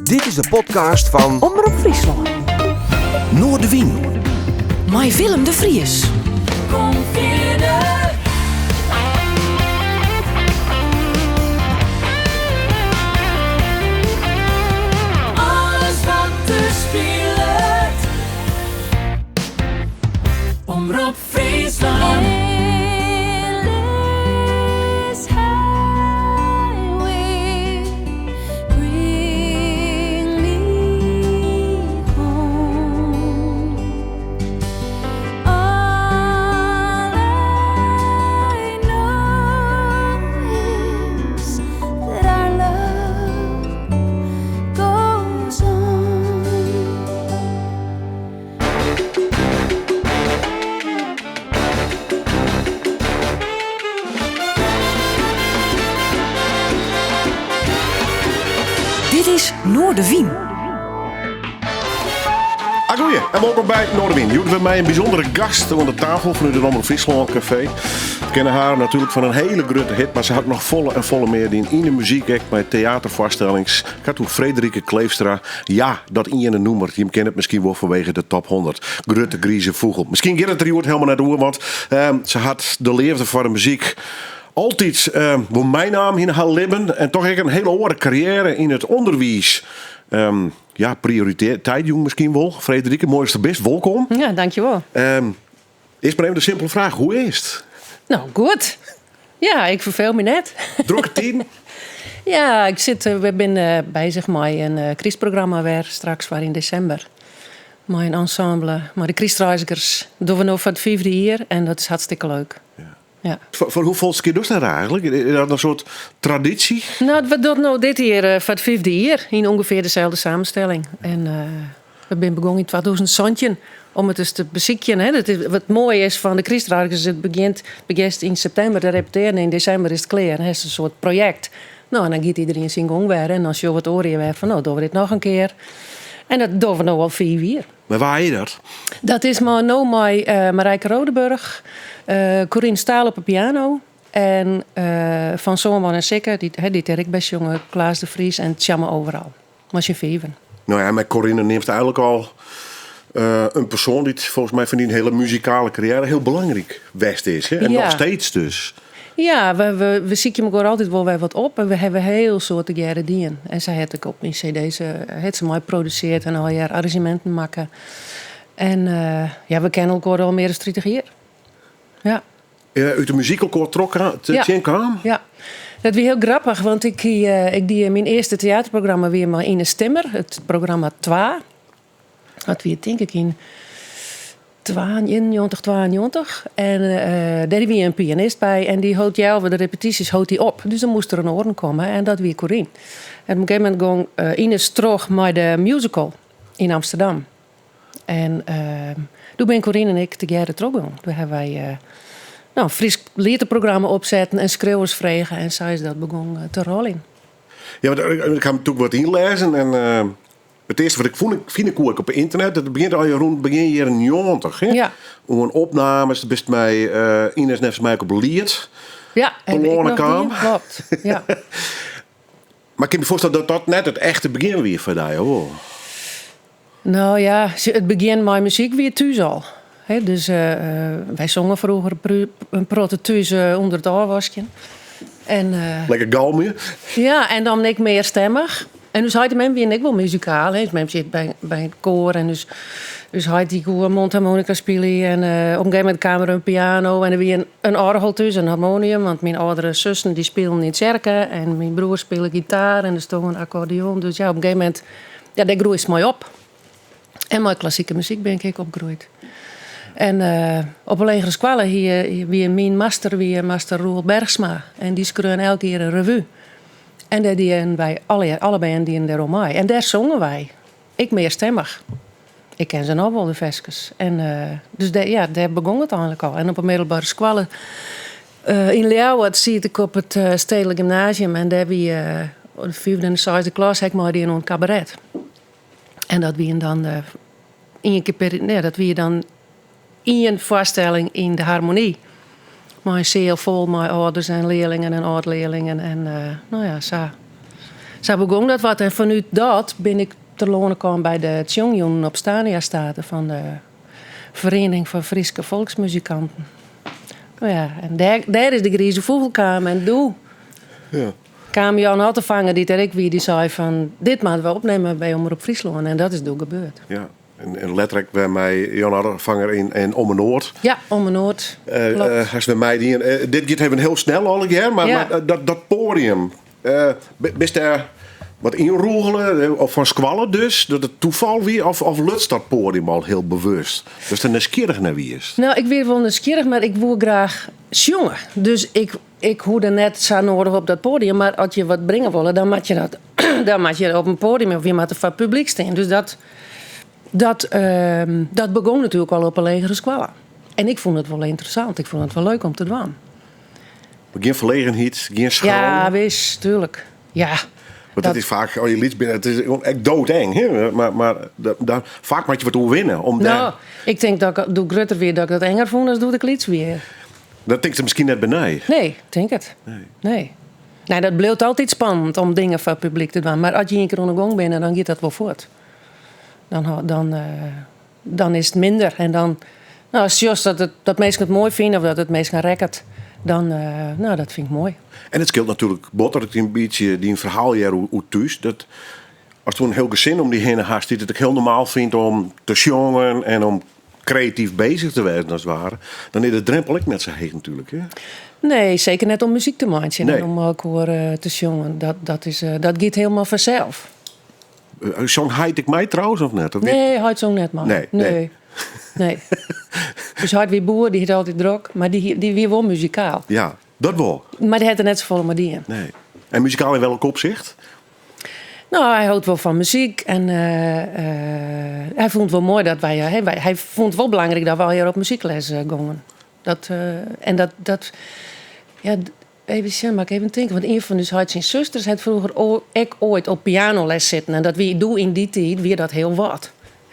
Dit is de podcast van Omroep Friesland. Noordewien. Met Willem de Vries. Kom verder. Alles wat te speelt. Omroep Friesland. Dit is Noordewien. Goeie, en welkom bij Noordewien. Jullie hebben mij een bijzondere gast aan de tafel vanuit het Omroep Friesland Café. We kennen haar natuurlijk van een hele grote hit, maar ze had nog volle meer in de muziek, met theatervoorstellings. Ik had toen Frederike Kleefstra. Ja, dat in je noemer. Je kent het misschien wel vanwege de top 100. Grutte Grieze Vogel. Misschien gaat het er helemaal naar door, want ze had de leefde voor de muziek. Altijd wil mijn naam in haar lippen en toch heb ik een hele oren carrière in het onderwijs. Prioriteit jong misschien wel. Frederike, mooiste best, welkom. Ja, dankjewel. Eerst maar even de simpele vraag, hoe is het? Nou, goed. Ja, ik verveel me net. Drukke tien? Ja, we zijn bezig met een Christprogramma weer straks, waar in december. Met een ensemble, maar de Christreizigers doen we nog voor het 5e jaar en dat is hartstikke leuk. Ja. Voor hoeveel keer doe je dat eigenlijk? Is dat een soort traditie? Nou, we doen nou dit jaar voor het 5e jaar in ongeveer dezelfde samenstelling. En we zijn begonnen in 2000 om het eens te bezieken. Hè. Wat mooi is van de Christreizigers, het begint in september te repeteren en in december is het klaar. Het is een soort project. Nou, en dan gaat iedereen zijn gang weer en als je wat oren weer van, nou, doen we dit nog een keer. En dat doen we nou al 4 jaar. Maar waar is dat? Dat is maar nou met Marijke Rodeburg, Corine Staal op de piano en Van Zomerman en Sikker, die Dirk best jongen, Klaas de Vries en Tjamme overal. Was je 5. Nou ja, met Corinne neemt eigenlijk al een persoon die volgens mij van die hele muzikale carrière heel belangrijk west is. Hè? En Ja. nog steeds dus. Ja, we zieken elkaar altijd wel weer wat op en we hebben heel soorten jaren dingen. En zij had ik op mijn cd's, het ze mooi produceerd en al jaar arrangementen maken. En we kennen elkaar al meer dan 30 jaar. Ja. Uit de muziek elkaar trokken te zien kwam? Ja, dat was heel grappig, want ik die mijn eerste theaterprogramma weer maar in een stemmer, het programma 2. Dat weer denk ik in 92. En daar was een pianist bij en die houdt jou de repetities op. Dus dan moest er een orde komen en dat weer Corine. En op een gegeven moment ging Ines terug met de musical in Amsterdam. En toen ben Corine en ik together teruggegaan. Toen hebben wij een Fries leerprogramma opzetten en schreeuwers vregen en zij is dat begon te rollen. Ja, maar ik ga natuurlijk wat inlezen en het eerste wat ik vind ook op internet, dat begint al rond begin jaren 90. Hè? Ja. Om een opnames, dat best mij Ines net mij op lied. Ja, heb ik nog kwam. die? Klopt. Ja. Maar ik kan me voorstellen dat dat net het echte begin weer voor jou, hoor. Nou ja, het begin met muziek weer thuis al. He, dus wij zongen vroeger een protte thuis onder het oorwasje. En Lekker galmje. ja, en dan ik meer stemmig. En dus had men weer ik wel muzikaal. Dus men zit bij het koor en dus had die goede mondharmonica spelen en op een gegeven moment kwam er een piano en er weer een orgel tussen, een harmonium, want mijn oudere zussen die speelden in het kerken en mijn broer speelde gitaar en er stond een accordeon. Dus ja, op een gegeven moment, ja, dat groeit mooi op. En met klassieke muziek ben ik opgegroeid. En op een legere squalle hier weer mijn master Roel Bergsma. En die schreeuwen elke keer een revue. En daar dienen wij allebei en die daar om mij. En daar zongen wij. Ik meerstemmig. Ik ken ze nog wel, de vestjes. En dus daar begon het eigenlijk al. En op een middelbare squalle in Leeuwarden zie ik op het Stedelijk Gymnasium. En daar wie de 5e en de 6e klas heb ik maar die in een cabaret. En dat wie dan één voorstelling in de harmonie. Maar een zeer vol met ouders en leerlingen en oud-leerlingen. En zo. Zo begon dat wat. En vanuit dat ben ik te lonen gekomen bij de Tjongjong op Stania-staten van de Vereniging van Friese Volksmuzikanten. Nou ja, en daar is de Grieze Vogelkamer en doe. Ja. Kwam Jan Hattevanger die er ik wie die zei van dit moeten we opnemen bij Omroep Friesland en dat is toen gebeurd. Ja. En letterlijk bij mij Jan Hardervanger in Omme-Noord. Ja, Omme-Noord. Hij is bij mij dit gaat even heel snel al een keer, maar, Ja. maar dat podium. Bist daar wat inroegelen of van squallen dus? Dat het toeval wie of lutst dat podium al heel bewust? Dus de nieuwsgierig naar wie is. Nou, ik weer wel nieuwsgierig, maar ik wil graag jongen. Dus ik hoorde net zo nodig op dat podium, maar als je wat brengen wil, dan moet je dat dan moet je op een podium of je moet er van het publiek staan. Dus dat begon natuurlijk al op een legere squalla. En ik vond het wel interessant. Ik vond het wel leuk om te doen. Geen verlegenheid, geen schroom. Ja, wist, tuurlijk. Ja. Want dat is vaak, als je lied binnen, het is echt doodeng. Hè? Maar vaak moet je wat winnen. Nou, ik denk dat ik doe Grutter weer dat ik dat enger vond, dan doe ik lieds weer. Dat denkt ze misschien net benij. Nee, ik denk het. Nee. Nee, dat bleef altijd spannend om dingen voor het publiek te doen. Maar als je een keer aan de gang bent, dan gaat dat wel voort. Dan is het minder. En dan, nou, als just dat mensen het mooi vinden of dat het mensen rekkert, dan, dat vind ik mooi. En het scheelt natuurlijk bot dat ik een beetje die een verhaal hier hoe thuis. Dat als toen een heel gezin om die heen haast, die het ook heel normaal vindt om te jongen en om creatief bezig te zijn als het ware, dan is de drempel ik net zo heet natuurlijk. Hè? Nee, zeker net om muziek te maken Nee. en om ook te jongen. Dat gaat helemaal vanzelf. Zo'n heid ik mij trouwens of net? Of niet? Nee, hij zo net man. Nee. Dus hij weer boer, die heeft altijd druk, maar die weer wel muzikaal. Ja, dat wel. Maar die had er net zoveel maar die in. Nee. En muzikaal in welk opzicht? Nou, hij houdt wel van muziek en hij vond het wel mooi dat hij vond het wel belangrijk dat we hier op muziekles gingen. Even zien, maar ik even denken, want een van dus had zijn zusters had vroeger ook ooit op pianoles zitten en dat wie doe in die tijd weer dat heel wat.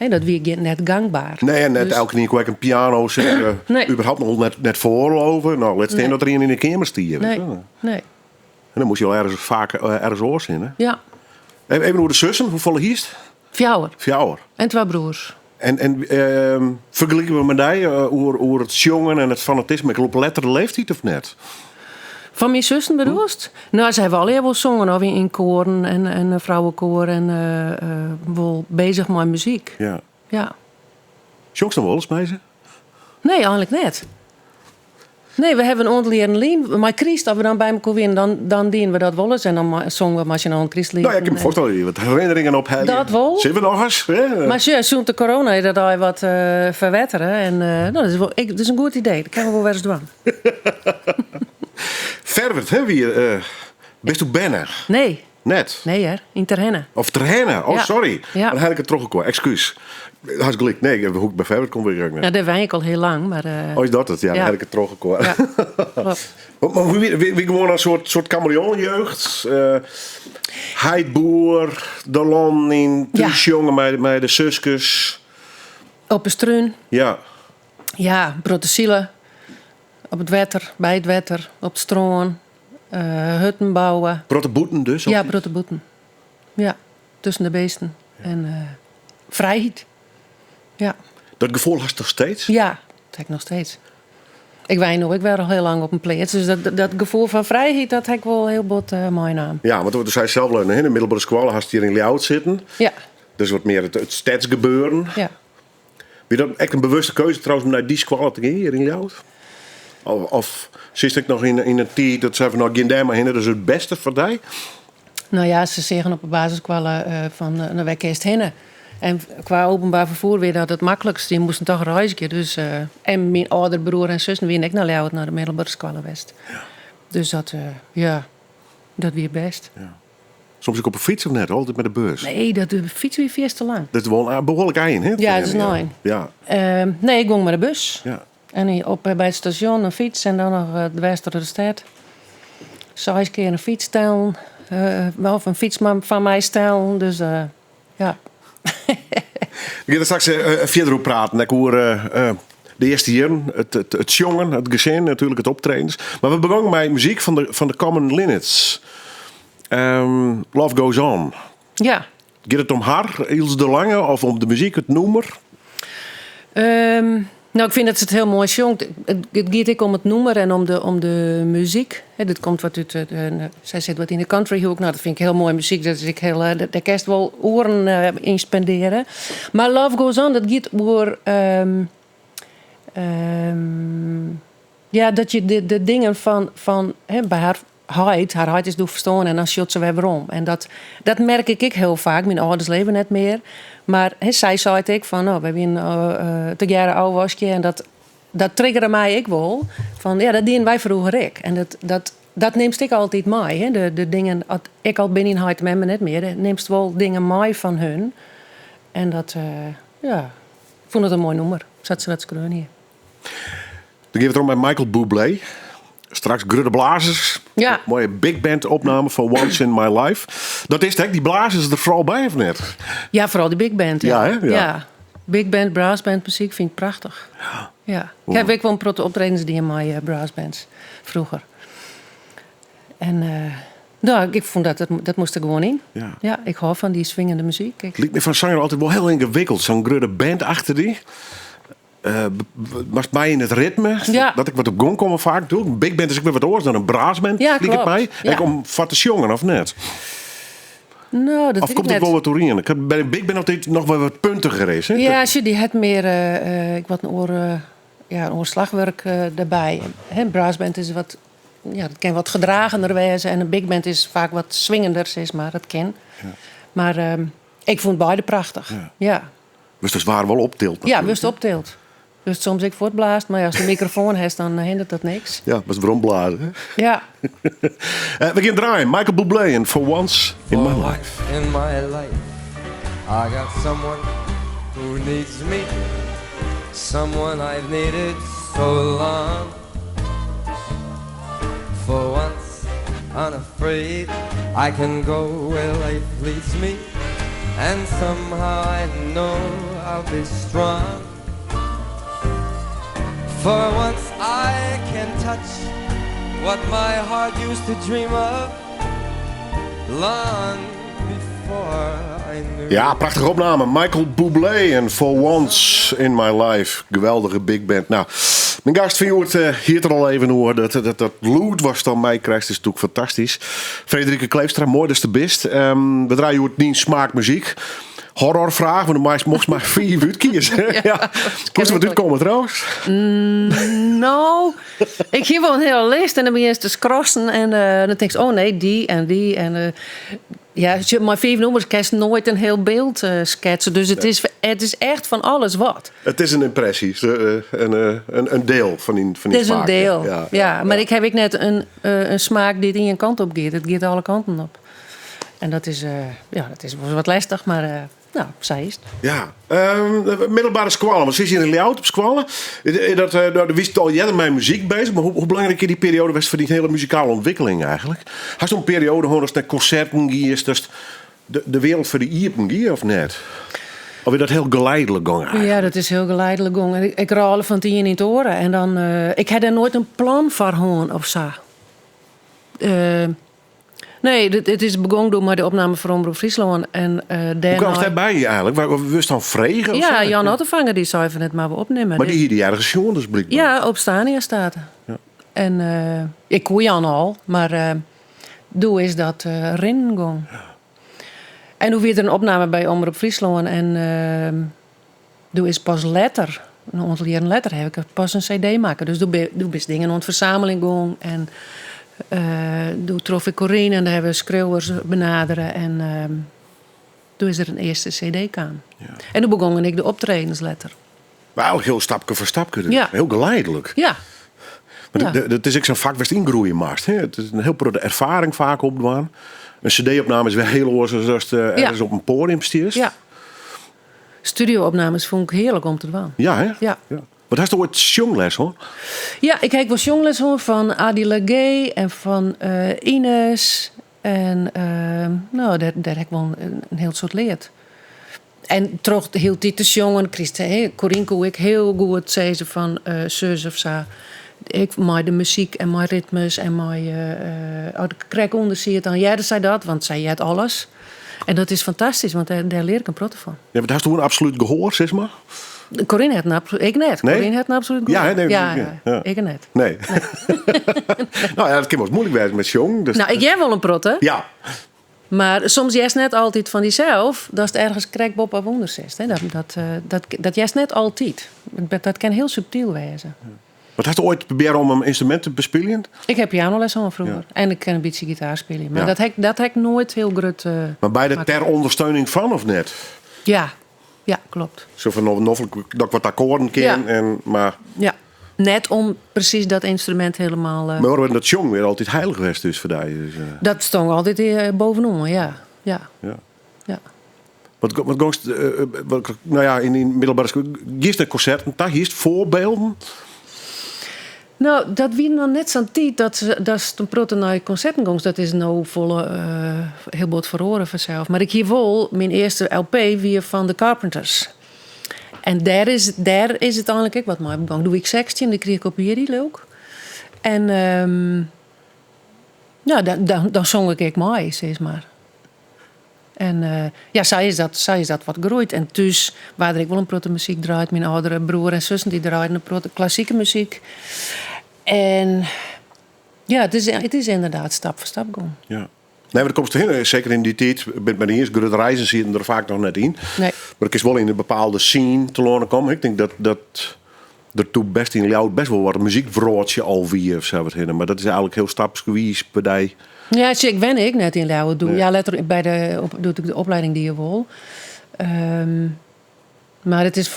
Dat weer net gangbaar. Nee, en net Dus- elke keer kwam een piano zeggen, Nee. überhaupt nog net voorlopen. Nou, let's staan dat er een in de kamer stier. Nee, En nee. dan moest je al ergens oorzinnen. Ja, Even hoe de zussen, hoe volle hiest? fjouwer Fjouwer. en twee broers. En vergelijken we met die hoe het jongen en het fanatisme, ik loop letterlijk leeftijd of net? Van mijn zussen bedoelst? Nou, ze hebben al heel veel zongen of in koren en vrouwenkoor en wel bezig met muziek. Ja. Ja. Jongens dan wel eens mee ze? Nee, eigenlijk net. Nee, we hebben een ontleren lien. Maar Christ, als we dan bij elkaar winnen, dan dienen we dat wel eens. En dan zongen we maar je een Christ lied. Nou ja, ik heb me voorstellen dat je wat herinneringen op hebt. Dat wel. Zitten we nog eens? Hè? Maar ja, zo'n de corona is dat al wat verwetteren. En dat is een goed idee. Dat kunnen we wel eens doen. Verwerd, hè? Best u banner? Nee, Net? nee hè. In Terhenne. Of Terhenne? Oh, Ja. sorry. Ja. Dan heb ik het teruggekomen. Excuus. Had ik gelijk. Nee, hoe ik bij Verwerd kom weer. Ja, dat weet ik al heel lang. Maar, Oh, is dat het? Ja, dan Ja. heb ik het teruggekomen. ja, klopt. Maar wie gewoon een soort chameleonjeugd. Heidboer, de land in, Ja. thuisjongen met de zusjes. Op een struun. Ja. Ja, Brotesielen. Op het wetter, bij het wetter. Op het stroom. Hutten bouwen. Protteboeten dus? of Ja, niet? Brotteboeten. Ja, tussen de beesten. En vrijheid. Ja. Dat gevoel had je toch steeds? Ja, dat heb ik nog steeds. Ik weet nog, ik was al heel lang op een plaats. Dus dat gevoel van vrijheid, dat heb ik wel heel bot mooi naam. Ja, want toen zei zelf in de middelbare school had je hier in Ljout zitten. Ja, Dus wat meer het stadsgebeuren. ja. Ben je dat echt een bewuste keuze trouwens om naar die school te gaan hier in Ljout? Of zit ik nog in een tijd dat ze van nou geen daar maar heen, dat is het beste voor die? Nou ja, ze zeggen op de basisschool van naar weg eerst heen. En qua openbaar vervoer weer dat het makkelijkst. Die moesten toch reizen. Dus, en mijn oudere broer en zus weer ik naar Ljout, naar de middelbare school West. Dus dat weer best. Soms ook op een fiets of net, altijd met de bus. Nee, de fiets weer veel te lang. Dat is wel een behoorlijk eind, hè? Ja, dat is een Ja. Nee, ik ging met de bus. Ja. En bij het station een fiets en dan nog de west door de stad. 6 keer een fiets stellen. Of een fiets van mij stellen. Dus ja. Ik ga er straks verder op praten. Ik hoor de eerste jaren, het jongen, het gezin, natuurlijk het optredens. Maar we begonnen met muziek van de Common Linnets. Love Goes On. Ja. Gaat het om haar, Ilse de Lange, of om de muziek, het noemer? Nou, ik vind dat ze het heel mooi zongt. Het gaat ook om het nummer en om de muziek. Dit komt wat uit zij zit wat in de country hoek. Nou, dat vind ik heel mooie muziek. Dat is ik heel, daar kan je wel oren in spenderen. Maar Love Goes On, dat gaat over... ja, dat je de dingen van bij haar huid is doorverstaan en dan shot ze weer om. En dat merk ik heel vaak. Mijn ouders leven net meer. Maar zij zei het ik van, we hebben te jaren oud wasje en dat triggerde mij ik wel. Van ja, dat deden wij vroeger ik. En dat neemt ik altijd mee. De dingen, als ik al binnen huid met me net meer, dan neemt wel dingen mee van hun. En dat, ja, ik vond het een mooi nummer. Zat ze dat schreeuwen hier. Dan geef het erom bij Michael Bublé. Straks Grudde Blazers. Ja. Mooie big band opname van Once in My Life. Dat is het, die blazers er vooral bij of net? Ja, vooral die big band. Ja, hè? Ja. Ja. Big band, brassband muziek vind ik prachtig. Ja. Ik heb ook wel een optredens die in mijn brassbands vroeger. En nou, ik vond dat moest er gewoon in. Ja. Ja, ik hou van die swingende muziek. Het lijkt me van zanger altijd wel heel ingewikkeld. Zo'n Grudde band achter die. Was mij in het ritme. Ja. Dat ik wat op gong komen vaak doe. Een big band is ook weer wat oors dan een brassband. Ja, Lijkt het klopt. mij. Ja. Ik om wat te jongen of net? Nou, dat Of weet komt ik het net. wel wat doorheen? Ik heb bij de big band altijd nog wel wat puntiger is. Hè? Ja, als je die het meer ik wat een oorslagwerk erbij. Brassband is wat, ja, dat kan wat gedragener wezen en een big band is vaak wat swingender, is maar dat kan. Ja. Maar ik vond beide prachtig. Ja. Dus dat is waar wel optilt. Ja, wist optilt. Dus soms ik voortblaast, maar als de microfoon heeft, dan hindert dat niks. Ja, dat is waarom blazen. Hè? Ja. We gaan draaien. Michael Bublé en For Once in My Life. In my life, I got someone who needs me, someone I've needed so long. For once, unafraid, I can go where life leads me, and somehow I know I'll be strong. For once I can touch what my heart used to dream of long before I knew. Ja, prachtige opname. Michael Bublé en For Once in My Life. Geweldige big band. Nou, mijn gast van Joert hier er al even over. Dat lood was dan mij krijgt is natuurlijk fantastisch. Frederike Kleefstra, mooi, dat is de best. We draaien Joert niet smaakmuziek. Horrorvraag, want de meisje mocht maar 4 uur kiezen. Ja. Moest er wat uitkomen trouwens? Nou, ik geef wel een hele lijst en dan begin je te scrossen en dan denk je, oh nee, die en die. En ja, als je maar 4 nummers kan je nooit een heel beeld schetsen. Dus het is echt van alles wat. Het is een impressie. Een deel van die Het is smaak. een deel, Ja. ja. Maar ik heb net een smaak die een kant op gaat. Het gaat alle kanten op. En dat is wat lastig, maar nou, zij is het. Ja, middelbare squallen. Wat zit je in de layout op squallen? Dat wist al jij met muziek bezig, maar hoe belangrijk is die periode was voor die hele muzikale ontwikkeling eigenlijk? Had je zo'n periode gewoon als naar concerten gier, dus de wereld voor de iepen gier of net? Of is dat heel geleidelijk gang eigenlijk? Ja, dat is heel geleidelijk gang. Ik rol van 10 in het oren en dan ik had er nooit een plan voor gewoon of zo. Nee, het is begonnen door de opname van Omroep Friesland. En, Hoe kwam het daarbij eigenlijk? Waar we dan vregen? of Ja, zo? Jan Ottevanger die zei van het maar we opnemen. Maar die hier die ergens jongen dus blijkbaar. Ja, op Stania staat. Ja. En ik koe Jan al, maar doe is dat ringong. Ja. En hoe weer er een opname bij Omroep Friesland en doe is pas letter. Een aantal jaren later heb ik pas een cd maken. Dus doe best dingen aan verzameling gong en doe trof ik Corine en daar hebben we schreeuwers benaderen en toen is er een eerste cd kwam. Ja. En toen begon ik de optredens letter. Maar eigenlijk heel stapje voor stapje. Dus. Ja. Heel geleidelijk. Ja. Maar het is ook zo'n vak waar ingroeien maakt. Het is een heel de ervaring vaak opdwaan. Een cd-opname is weer heel oors als ergens op een podium stiers. Ja. Studio-opnames vond ik heerlijk om te doen. Ja, hè? Ja. Wat had je ooit zongles, hoor? Ja, ik heb wel zongles hoor van Adi Lagay en van Ines. En nou, daar heb ik wel een heel soort leerd. En toch heel tijd te zongen. Corine kon ik heel goed zei ze van zus of zo. Ik met de muziek en mijn ritmes en mijn... als ik krek onder zie het dan jij zei dat, want zij het alles. En dat is fantastisch, want daar leer ik een prot van. Ja, maar daar is toen een absoluut gehoor, zeg maar. Corinne had een absoluut... Ik net. Nee? Corinne had een absoluut Ja, gehoor. nee, ja, ik net. Nee. Nou ja, dat kan wel eens moeilijk zijn met jong. Dus Nou, ik jij wel een prot, hè? ja. Maar soms juist net altijd van diezelf, dat is het ergens krekbop of onder zit. Dat juist net altijd. Dat kan heel subtiel wezen. Wat had je ooit proberen om een instrument te bespelen? Ik heb pianoles al vroeger. Ja. En ik kan een beetje gitaar spelen. Maar Ja. dat heb ik nooit heel groot... Maar bij de ter ondersteuning van of net? Ja, klopt. Zo van dat ik wat akkoorden ken. Ja. Maar Ja. Net om precies dat instrument helemaal... waarom dat jong weer altijd heilig geweest dus voor die. Dus, Dat stond altijd bovenop, ja. ja. Ja. Wat gongst, nou ja, in middelbare school, gist een concerten, daar gist voorbeelden. Nou, dat wie nog net zo'n tijd dat is een proto naar concerten gongs. Dat is nou volle heel bot verhoren vanzelf. Maar ik hier wel mijn eerste LP weer van de Carpenters. En daar is het eigenlijk ook wat mij begon. Doe ik 16, dan kreeg ik op hier leuk. En ja, dan zong ik mee, zeg maar. En ja, zij is dat wat groeit. En dus, waar ik wel een proto muziek draait, mijn oudere broer en zussen die draaien een proto klassieke muziek. En ja, het is inderdaad stap voor stap gaan. Ja. Nee, maar dat komt erin. Zeker in die tijd, bij de eerste grote reizen zitten er vaak nog net in. Nee. Maar ik is wel in een bepaalde scene te lonen komen. Ik denk dat er toen best in Ljouwt best wel wat een muziekvrootje alweer of zo wat heen. Maar dat is eigenlijk heel stapsgewijs bij die. Ja, ik ben ik net in Leeuwen doen. Nee. Ja, letterlijk bij doe ik de opleiding die je wil. Maar het is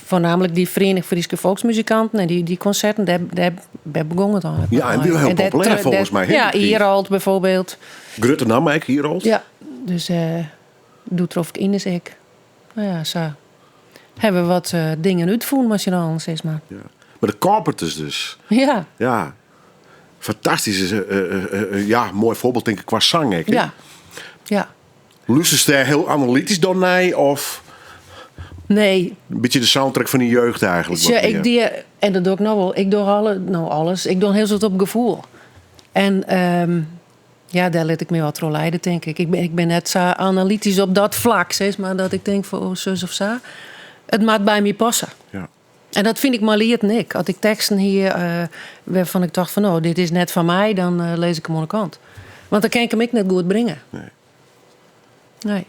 voornamelijk die Vereniging Friese Volksmuzikanten en die concerten, daar begon het aan. Ja, en die heel populair volgens mij. Ja, Hierald bijvoorbeeld. Grutte nam ik Hierald. Ja, dus doet er of ik in is ik. Nou ja, zo hebben we wat dingen uitvoeren, nationaal, zeg maar. Ja. Maar de Carpenters dus. Ja. Ja. Fantastisch. Ja, mooi voorbeeld denk ik qua zang. Hè? Ja. Ja. Luistert daar heel analytisch dan naar of... Nee. Een beetje de soundtrack van die jeugd eigenlijk. Ja, en dat doe ik nou wel. Ik doe alles. Ik doe heel veel op gevoel. En ja, daar let ik me wat door leiden, denk ik. Ik ben net zo analytisch op dat vlak, zeg maar, dat ik denk van oh, zus of zo. Het maakt bij me passen. Ja. En dat vind ik maar leert Nick. Als ik teksten hier waarvan ik dacht van oh, dit is net van mij, dan lees ik hem aan de kant. Want dan kan ik hem ik net goed brengen. Nee.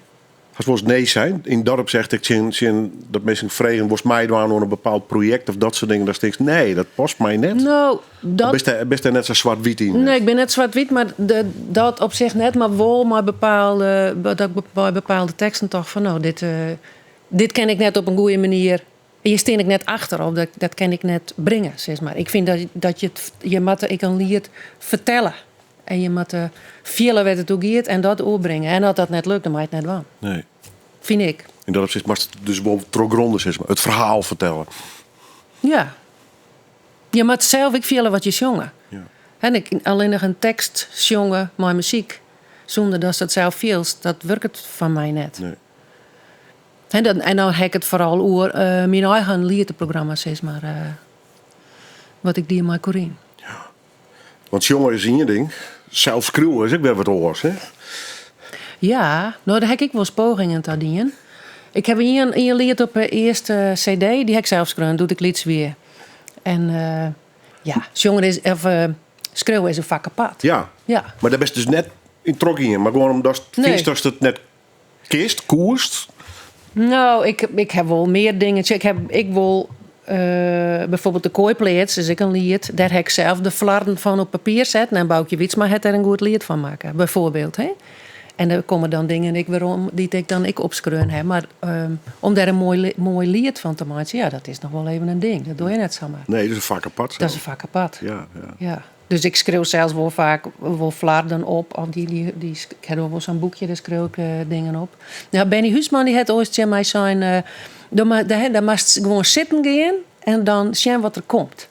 Als het nee zijn, in het dorp zegt ik dat mensen vregen was mij doen aan een bepaald project of dat soort dingen. Dan denk ik, nee, dat past mij net. Nou, best er net zo zwart-wit in? Nee, ik ben net zwart-wit, maar dat op zich net, maar wel maar bepaalde teksten toch van nou, dit ken ik net op een goede manier. Hier steen ik net achter, of dat kan ik net brengen, zeg maar. Ik vind dat je moet ik een lied vertellen. En je moet vielen wat het ook gaat en dat oorbrengen. En als dat net lukt, dan maakt het net wel. Nee. Vind ik. In dat opzicht mag het dus wel teruggronden, zeg maar. Het verhaal vertellen. Ja. Je moet zelf ook vielen wat je zongen. Ja. En ik alleen nog een tekst zongen, maar muziek. Zonder dat ze het zelf feels, dat werkt het van mij net. Nee. En dan heb ik het vooral over mijn eigen liedprogramma, zeg maar. Wat ik die met Corinne. Want jongen is in je ding. Zelf schreeuwen is ook weer wat oors, hè? Ja, nou daar heb ik wel eens pogingen te dienen. Ik heb een lied op de eerste cd, die heb ik zelf schreeuwen, doe ik lieds weer. En ja, jongen is, schreeuwen is een vak apart. Ja. Maar daar best dus net in trok in, maar gewoon omdat het net kist, koerst. Nou, ik heb wel meer dingen. Ik wil bijvoorbeeld de kooipleets, dus ik een lied. Daar heb ik zelf de flarden van op papier zetten. En Boukje Wietsma het er een goed lied van maken, bijvoorbeeld. Hè? En er komen dan dingen die ik dan opschreeuwen heb. Maar om daar een mooi lied van te maken, ja, dat is nog wel even een ding. Dat doe je net zomaar. Nee, dat is een vak apart. Dat is een vak apart. Ja. Dus ik schreeuw zelfs wel vaak flarden op. Of ik heb wel zo'n boekje, daar schreeuw ik dingen op. Nou, Benny Huisman die had ooit tegen mij zijn... Dan moest gewoon zitten gaan en dan zien wat er komt.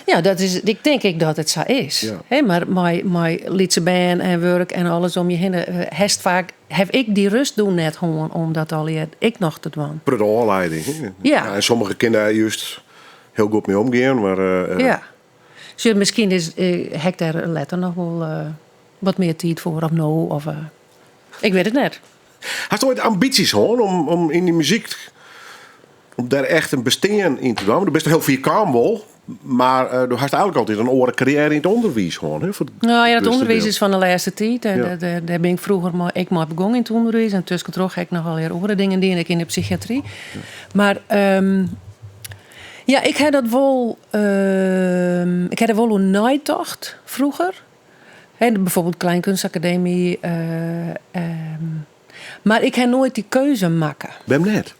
Ja, ik denk dat het zo is. Ja. Hey, maar mijn liedse band en werk en alles om je heen... heb ik die rust doen net gewoon om dat al ik nog te doen. Per de oorleiding. Ja. En sommige kinderen juist heel goed mee omgaan, maar... Ja. Dus misschien heb ik daar later nog wel wat meer tijd voor of no. Of, ik weet het net. Had je ooit ambities hoor, om in die muziek, om daar echt een bestaan in te doen? Je bent toch heel vierkant wel, maar je had eigenlijk altijd een oren carrière in het onderwijs hoor. Hè, Nou ja, het dus onderwijs deel. is van de laatste tijd. En Ja. daar ben ik vroeger maar begonnen in het onderwijs. En tussen terug heb ik nog wel weer andere dingen die ik in de psychiatrie. Ja. Maar ja, ik had dat wel. Ik had er wel een naaitocht vroeger. Bijvoorbeeld Kleinkunstacademie. Maar ik heb nooit die keuze maken. Ben je net?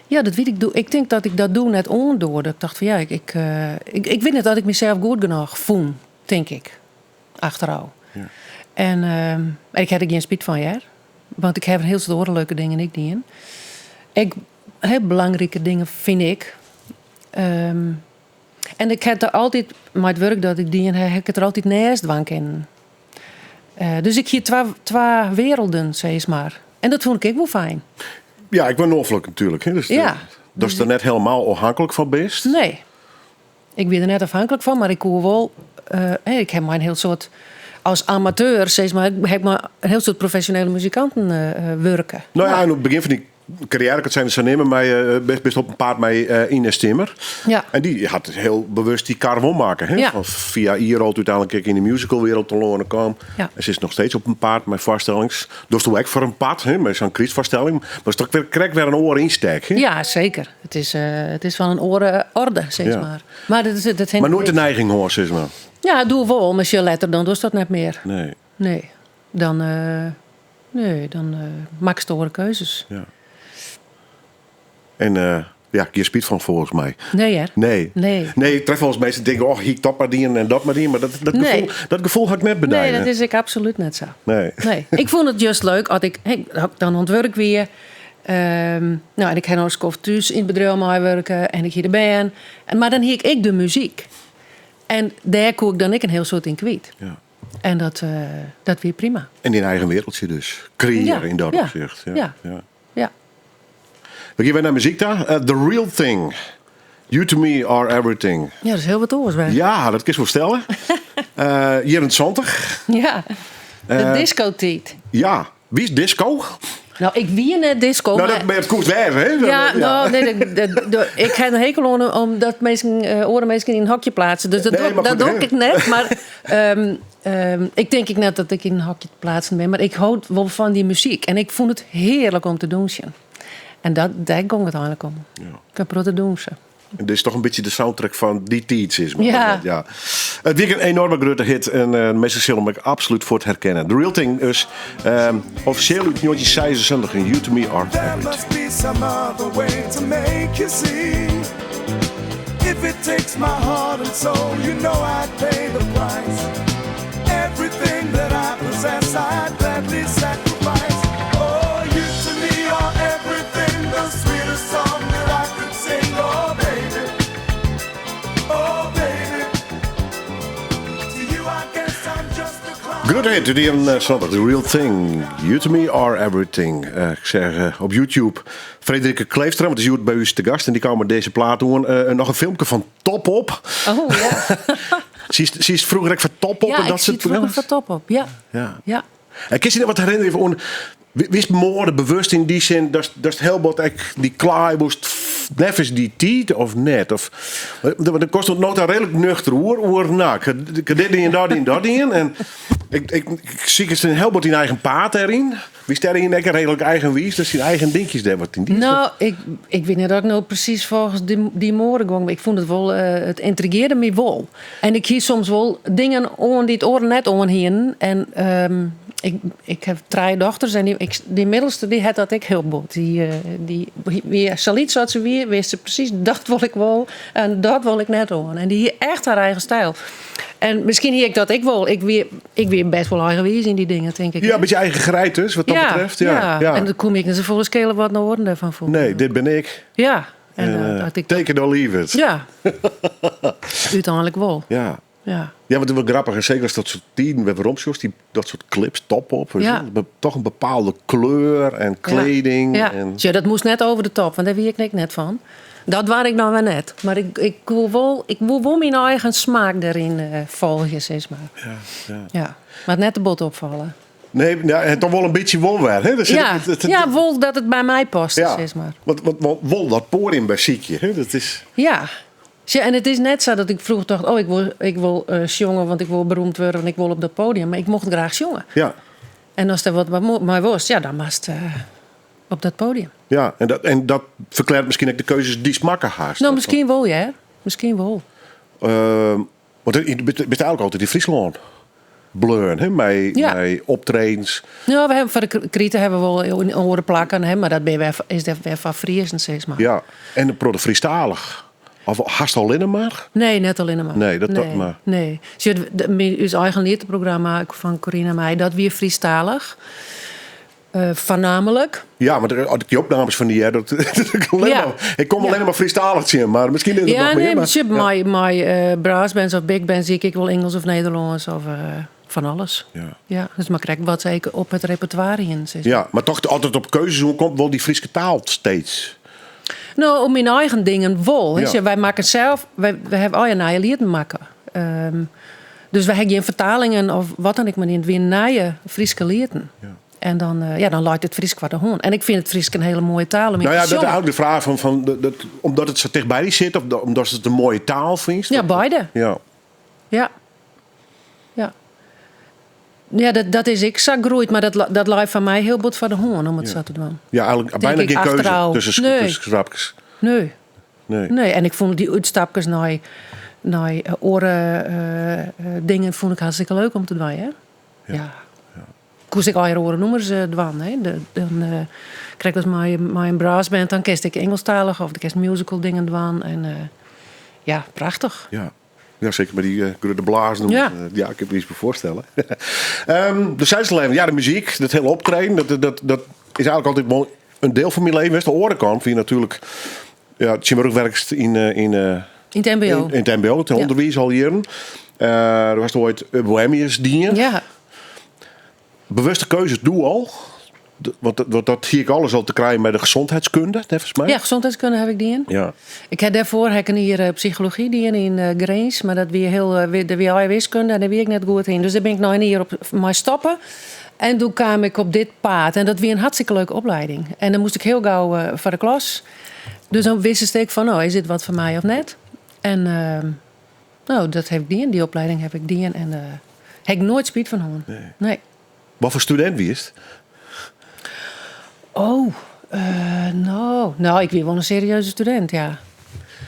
Ja, dat weet ik. Ik denk dat ik dat doe net ondoor. Dat ik dacht van ja, ik weet net dat ik mezelf goed genoeg voel, denk ik. Achteraf. Ja. En ik heb er geen spijt van, ja. Want ik heb heel veel leuke dingen ik die in. Ik heb belangrijke dingen, vind ik. En ik heb er altijd, met het werk dat ik die heb ik het er altijd naast wanken. Dus ik hier twee werelden, zeg maar. En dat vond ik wel fijn. Ja, ik ben Noordvlok natuurlijk. Hè, dus ja. Dat is er net helemaal afhankelijk van best. Nee. Ik ben er net afhankelijk van, maar ik hoor wel. Ik heb maar een heel soort. Als amateur, zeg maar, heb maar een heel soort professionele muzikanten werken. Nou ja, in het begin van die carrière, het zijn de nemen mij best op een paard met Ines Timmer. Ja. En die had heel bewust die kar maken. Hè? Ja. Van via Ierol uiteindelijk in de musicalwereld te lonen kwam. Ja. En ze is nog steeds op een paard met voorstellings. Dus toen ook voor een pad, hè, met zo'n krietsvoorstelling. Maar het is toch weer een oor insteek. Hè? Ja, zeker. Het is van een orde, zeg Ja. maar. Maar, Maar nooit de neiging hoor, zeg maar. Ja, doe wel, maar je letter dan doe dat net meer. Nee. Nee. Dan maak je store keuzes. Ja. En ja, je spiet van volgens mij. Nee, hè? Nee. Ik tref wel eens mensen die denken, oh, hier dat maar die en dat maar die. Maar dat gevoel had ik net bedijnen. Nee, dat is ik absoluut net zo. Nee. Ik vond het juist leuk. Als ik dan ontwerp weer. En ik heb nog eens thuis in het bedrijf mee werken. En ik hier de band. Maar dan hier ik de muziek. En daar kon ik dan een heel soort in kwijt. Ja. En dat weer prima. En in eigen wereldje dus. Creëren in dat opzicht. Ja. We gaan weer naar muziek daar. The Real Thing. You to me are everything. Ja, dat is heel wat oors bij. Ja, dat kun je wel stellen. Hier in Zondag. Ja, de discotijd. Ja, wie is disco? Nou, ik wie net disco. Nou, maar- dat ben je het koers weg, hè? Ja, nou, nee, ik heb een hekel aan omdat oren mensen in een hokje plaatsen. Dus Nee, maar dat goed, doe hè. ik net. Maar ik denk ik net dat ik in een hokje te plaatsen ben. Maar ik hou wel van die muziek. En ik vond het heerlijk om te doen. En daar ging het eigenlijk om. Ja. Ik heb te doen. En dit is toch een beetje de soundtrack van die tijd, is maar. Ja. Het weekend een enorme grote hit en de meeste zullen me absoluut voor het herkennen. The Real Thing is officieel uit 1976 in You to Me are There everything. must be some other way to make you see. If it takes my heart and soul, you know I'd pay the price. Everything that I possess, I'd gladly sacrifice. Oh, you to me are everything, the sweetest song that I could sing. Oh, baby. Oh, baby. To you, I guess I'm just a clown. Grote hit, die een zondag. The Real Thing. You to me are everything. Ik zeg op YouTube Frederike Kleefstra, want die is bij u te gast. En die kwam met deze plaat doen. Nog een filmpje van Top Op. Oh, ja. Ze is vroeger ook van Top Op. Ja, en dat ik zie het vroeger van top op. Ja. Ja. Ja. En kun je je wat herinneren van wist moorden bewust in die zin dat het heel wat die klaar moest neffens die tijd of net? Of dat kost het nog redelijk nuchter hoor. Nou, ik dit in dat in en ik zie het een heel wat in eigen paard erin. Wie sterren in lekker redelijk eigen wies, dus zijn eigen dingetjes daar wat in die. Nou, ik weet niet dat ik nou precies volgens die moorden ging. Maar ik vond het wel, het intrigeerde me wel. En ik hield soms wel dingen aan die het oren net aan hien. En ik heb 3 dochters en die middelste die had dat ik heel bot. Die Salit zoals ze weer, wist ze precies dat wil ik wel en dat wil ik net aan. En die hier echt haar eigen stijl. En misschien hier ik dat ik wel. Ik weer best wel eigenwijs in die dingen, denk ik. Ja, een beetje eigen gereid dus, wat dat betreft. Ja. En dan kom ik niet zo volle skelen wat naar orde daarvan voel. Nee, dit ben ik. Ja. En dat ik... Take it or leave it. Ja. Uiteindelijk wel. Ja. Ja. Ja, wat wel grappig. En zeker als dat soort tien romshows, dat soort clips, top op. Ja. Toch een bepaalde kleur en kleding. Ja. En... Ja, dat moest net over de top, want daar wie ik net van. Dat waar ik nou wel net. Maar ik wil wel mijn eigen smaak daarin volgen, zeg maar. Ja. Maar net de bot opvallen. Nee, ja, het toch wel een beetje wol weer. Hè? Dus Ja, wel dat het bij mij past, ja. zeg maar. Want wol dat podium bij ziekje. Hè? Dat is... Ja. En het is net zo dat ik vroeger dacht... ik wil jongen, want ik wil beroemd worden... want ik wil op dat podium. Maar ik mocht graag jongen. Ja. En als er wat mij was, ja, dan was het op dat podium. Ja, en dat verklaart misschien ook de keuzes die smakken haast. Nou, misschien wel, ja. Misschien wel. Want je bent eigenlijk altijd in Friesland. Bleuren, hè? Met optredens. Nou, we hebben voor de krieten hebben we wel in horen plakken, hè, maar dat is weer van Friesen, zeg maar. Ja, en de Friestalig. Of haast al in maar? Nee, net alleen maar. Nee, dat maar. Nee. Ons eigen liedprogramma van Corina Meij, dat weer Friestalig. Voornamelijk. Ja, maar die opnames van die jaar, ik kom alleen maar Friestalig zien, maar misschien is het nog meer. Maar mijn brassbands of big bands zie ik wel Engels of Nederlands of van alles. Ja. Dus maar krijg wat zeker op het repertoire in. Ja, maar toch altijd op keuzes, hoe komt wel die Friese taal steeds? Nou, om mijn eigen dingen wel. Ja. Wij maken zelf, we hebben al je naaie lieden maken. Dus wij hebben geen vertalingen of wat dan ik maar in het weer naaie Friese lieden. Ja. En dan luidt het Fries qua de hoorn. En ik vind het Fries een hele mooie taal. Om nou ja, dat is ook de vraag van omdat het zo dichtbij die zit, of omdat het een mooie taal vindt? Ja, beide. Ja. Ja, dat is ik zo groeit, maar dat lijkt van mij heel bot van de hoorn om het zo te doen. Ja, eigenlijk bijna geen keuze tussen schrapjes. Nee. En ik vond die uitstapjes naar oren dingen vond ik hartstikke leuk om te doen. Hè? Ja. Koos ik al je oren nummers doen. Dan krijg ik als mijn brassband, dan kerst ik Engelstalig of de kerst musical dingen doen. En ja, prachtig. Ja, zeker met die grote blazen. Ja, ik heb me iets voor voorstellen. De zijsleven, ja, de muziek, dat hele optreden, dat is eigenlijk altijd wel een deel van mijn leven. De orenkant vind je natuurlijk, ja, je werkt in het MBO. In het MBO, het onderwijs al jaren. Er was ooit Bohemians dienen. Ja. Bewuste keuzes doe al. Want dat zie ik alles al te krijgen bij de gezondheidskunde, volgens mij. Ja, gezondheidskunde heb ik die in. Ja. Ik heb daarvoor hier psychologie die in Greens, maar dat weer de weer wiskunde en daar weer ik net goed in. Dus daar ben ik nou hier op mijn stappen. En toen kwam ik op dit paard. En dat weer een hartstikke leuke opleiding. En dan moest ik heel gauw voor de klas. Dus dan wist ik van, is dit wat voor mij of net? En dat heb ik die in. Die opleiding heb ik die in. En heb ik nooit spijt van hoor. Nee. Wat voor student wie is het? Nou, ik ben wel een serieuze student, ja.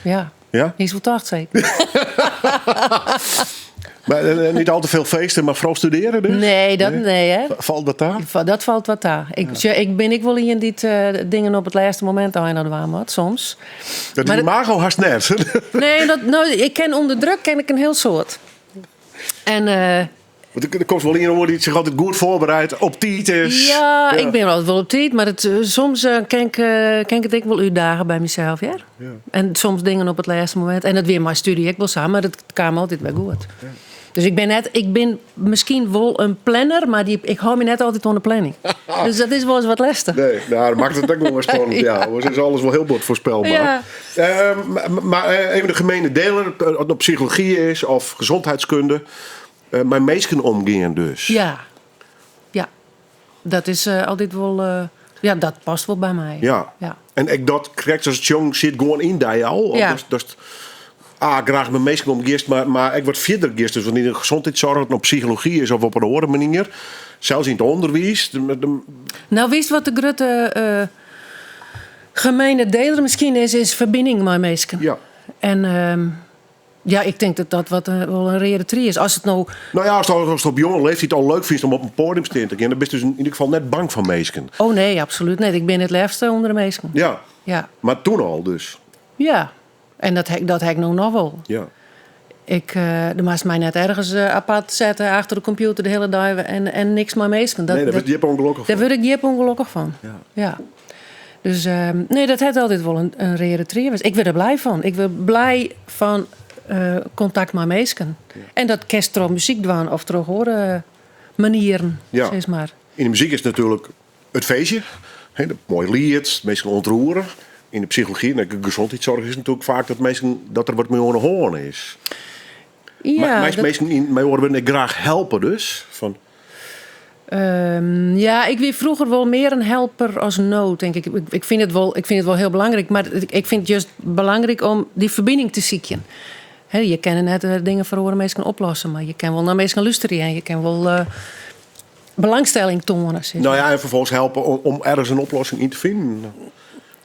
Ja? Is wel 80 zeker. Maar niet al te veel feesten, maar vooral studeren dus? Nee, hè. Valt dat daar? Dat valt wat daar. Ik ben wel in die dingen op het laatste moment al aan de wat soms. Dat die imago haast net. Nee, ik ken onder druk een heel soort. En... Want er komt wel iemand die zich altijd goed voorbereidt, op tijd is. Ja, ik ben altijd wel op tijd, maar soms kan ik het wel uitdagen bij mezelf, ja? En soms dingen op het laatste moment. En dat weer mijn studie ik wel samen, maar dat kwam altijd wel goed. Ja. Dus ik ben misschien wel een planner, maar ik hou me net altijd aan de planning. Dus dat is wel eens wat lastig. Nee, dat maakt het ook wel weer spannend. ja, is alles wel heel bot voorspelbaar. Ja. Maar even de gemene deler, of het nou psychologie is of gezondheidskunde. Mijn meesken omgaan dus. Ja. Dat is altijd wel... dat past wel bij mij. Ja. En ik dat krijg als het jong zit gewoon in die al. Ja. Dus graag mijn meesken omgaan, maar ik word verder geest. Dus wanneer de gezondheidszorg op psychologie is of op een andere manier. Zelfs in het onderwijs. Nou, wist wat de grote gemene deler misschien is verbinding met meesken. Ja. En... ja, ik denk dat wat wel een rare trie is. Als het nou... Nou ja, als het op jonge leeftijd al leuk vindt om op een podium te staan, dan ben je dus in ieder geval net bang van meesken. Oh nee, absoluut niet. Ik ben het liefste onder de meesken. Ja. Maar toen al dus. Ja. En dat heb ik nou nog wel. Ja. De moest mij net ergens apart zetten achter de computer de hele dag en niks maar meesken. Daar word je ongelukkig van. Daar word ik ongelukkig van. Ja. Dus nee, dat heeft altijd wel een rare trie. Ik word er blij van. Ik word blij van... contact met mensen. Ja. En dat kerst door muziek doen of door horen manieren, zeg maar. In de muziek is het natuurlijk het feestje. Mooi lied, mensen ontroeren. in de psychologie en de gezondheidszorg is natuurlijk vaak dat er wat meer aan de hoorn is. Ja, Maar mensen in mijn oren willen graag helpen dus. Van, ja, ik wie vroeger wel meer een helper als nood, denk ik. Ik vind het wel heel belangrijk, maar ik vind het juist belangrijk om die verbinding te zoeken. Je kan net dingen voor mensen oplossen, maar je kan wel naar mensen luisteren en je kan wel belangstelling tonen. nou ja, en vervolgens helpen om ergens een oplossing in te vinden.